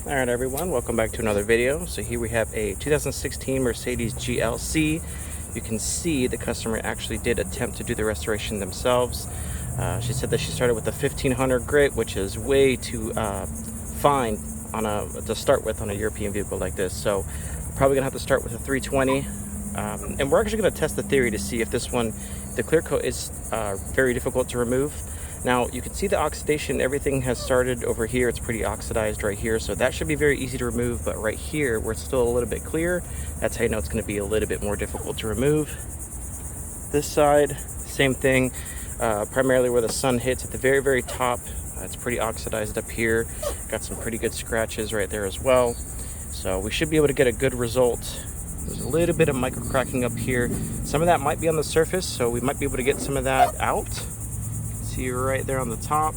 Alright everyone, welcome back to another video. So here we have a 2016 Mercedes GLC. You can see the customer actually did attempt to do the restoration themselves. She said that she started with a 1500 grit, which is way too fine to start with on a European vehicle like this. So probably gonna have to start with a 320. And we're actually gonna test the theory to see if this one, the clear coat is very difficult to remove. Now you can see the oxidation, everything has started over here. It's pretty oxidized right here, so that should be very easy to remove. But right here where it's still a little bit clear, that's how you know it's going to be a little bit more difficult to remove. This side, same thing, primarily where the sun hits at the very top. It's pretty oxidized up here. Got some pretty good scratches right there as well, so we should be able to get a good result. There's a little bit of micro cracking up here. Some of that might be on the surface, so we might be able to get some of that out. See right there on the top.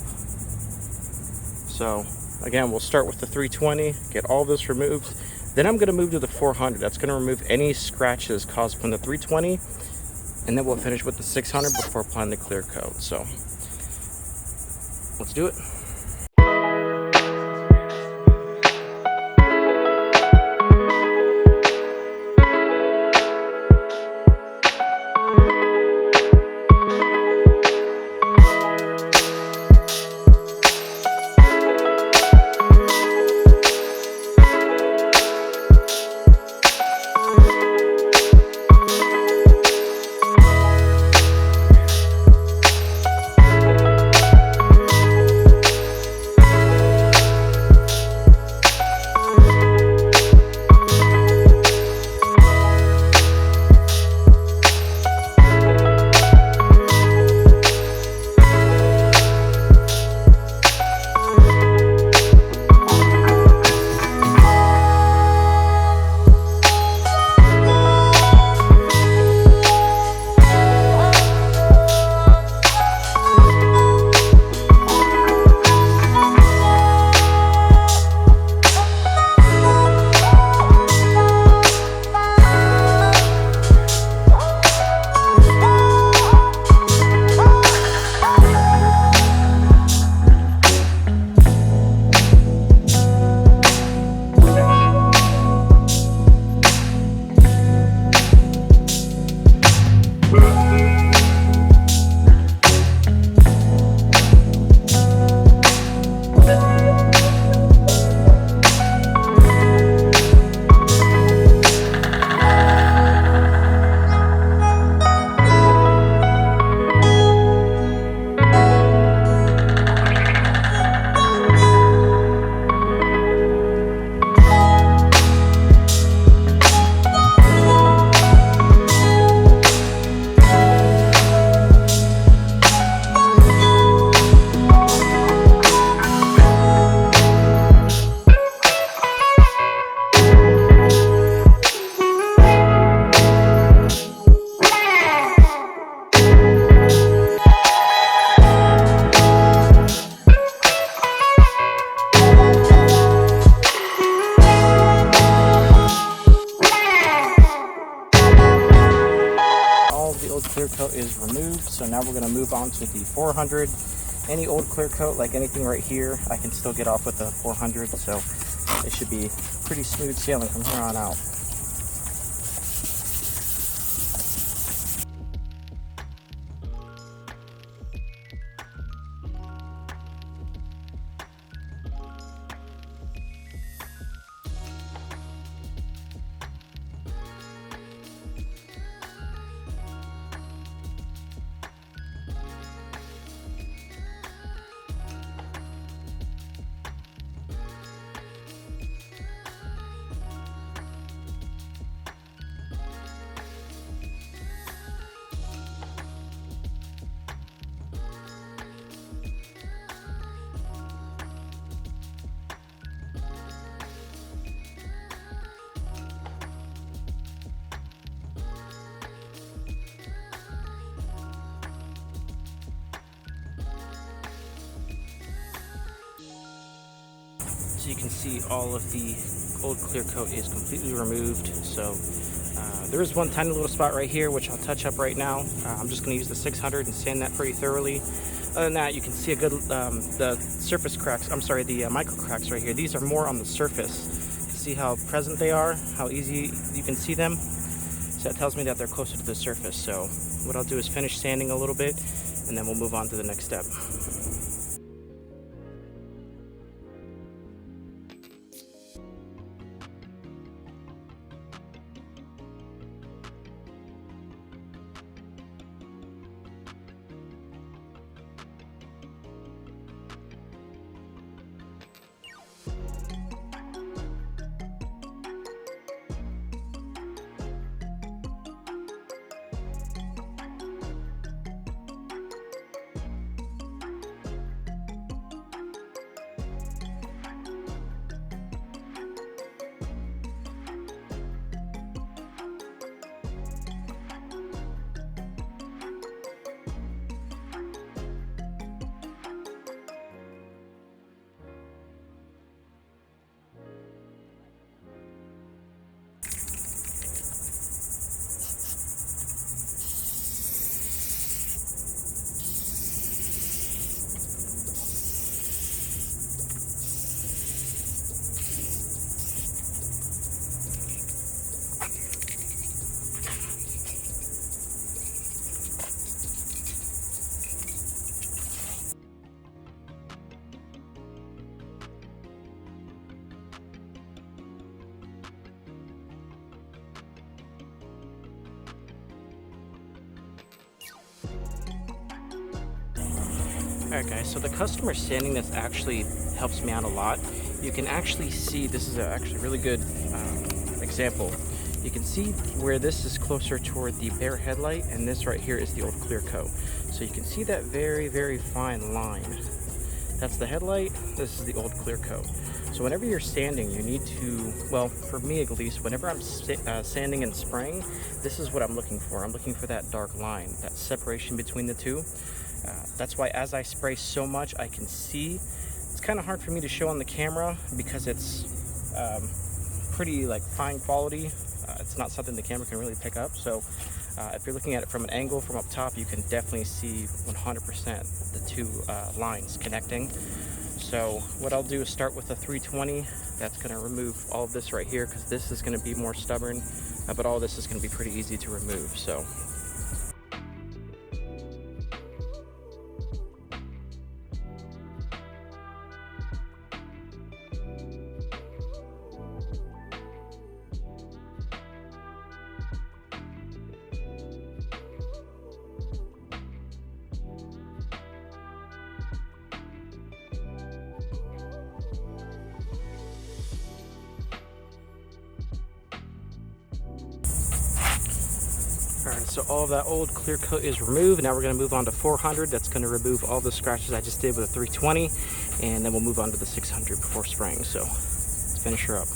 So again, we'll start with the 320, get all this removed. Then I'm going to move to the 400. That's going to remove any scratches caused from the 320, and then we'll finish with the 600 before applying the clear coat. So let's do it. Clear coat is removed, so now we're going to move on to the 400. Any old clear coat, like anything right here, I can still get off with the 400, so it should be pretty smooth sailing from here on out. So you can see all of the old clear coat is completely removed. So there is one tiny little spot right here which I'll touch up right now. I'm just going to use the 600 and sand that pretty thoroughly. Other than that, you can see a good, the surface cracks, I'm sorry, the micro cracks right here. These are more on the surface. See how present they are, how easy you can see them. So that tells me that they're closer to the surface. So what I'll do is finish sanding a little bit, and then we'll move on to the next step. Alright guys, so the customer sanding this actually helps me out a lot. You can actually see, this is actually a really good example. You can see where this is closer toward the bare headlight, and this right here is the old clear coat. So you can see that very, very fine line. That's the headlight, this is the old clear coat. So whenever you're sanding, you need to, well, for me at least, whenever I'm sanding and spraying, this is what I'm looking for. I'm looking for that dark line, that separation between the two. That's why as I spray so much, I can see. It's kind of hard for me to show on the camera because it's pretty like fine quality. It's not something the camera can really pick up. So if you're looking at it from an angle from up top, you can definitely see 100% the two lines connecting. So what I'll do is start with a 320. That's going to remove all of this right here because this is going to be more stubborn, but all this is going to be pretty easy to remove. So Alright, so all of that old clear coat is removed. Now we're going to move on to 400. That's going to remove all the scratches I just did with a 320. And then we'll move on to the 600 before spraying. So let's finish her up.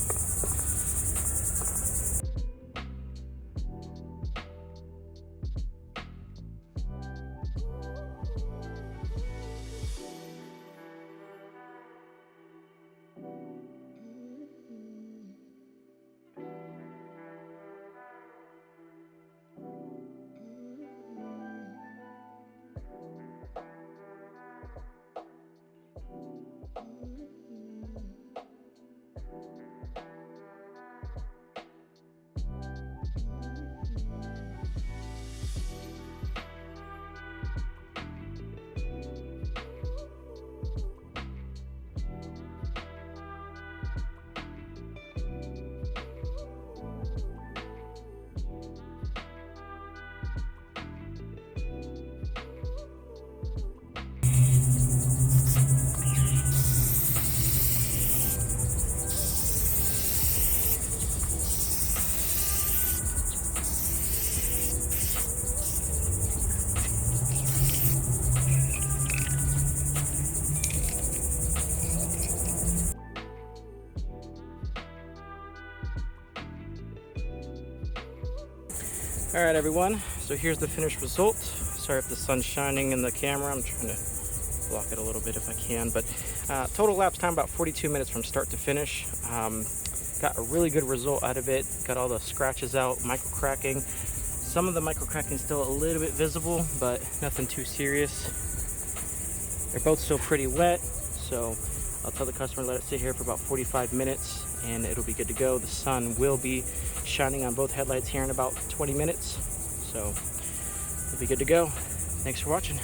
Alright everyone, so here's the finished result. Sorry if the sun's shining in the camera, I'm trying to block it a little bit if I can, but total lapse time about 42 minutes from start to finish. Got a really good result out of it, got all the scratches out, micro cracking. Some of the micro cracking is still a little bit visible, but nothing too serious. They're both still pretty wet, so I'll tell the customer to let it sit here for about 45 minutes and it'll be good to go. The sun will be shining on both headlights here in about 20 minutes, so it'll be good to go. Thanks for watching.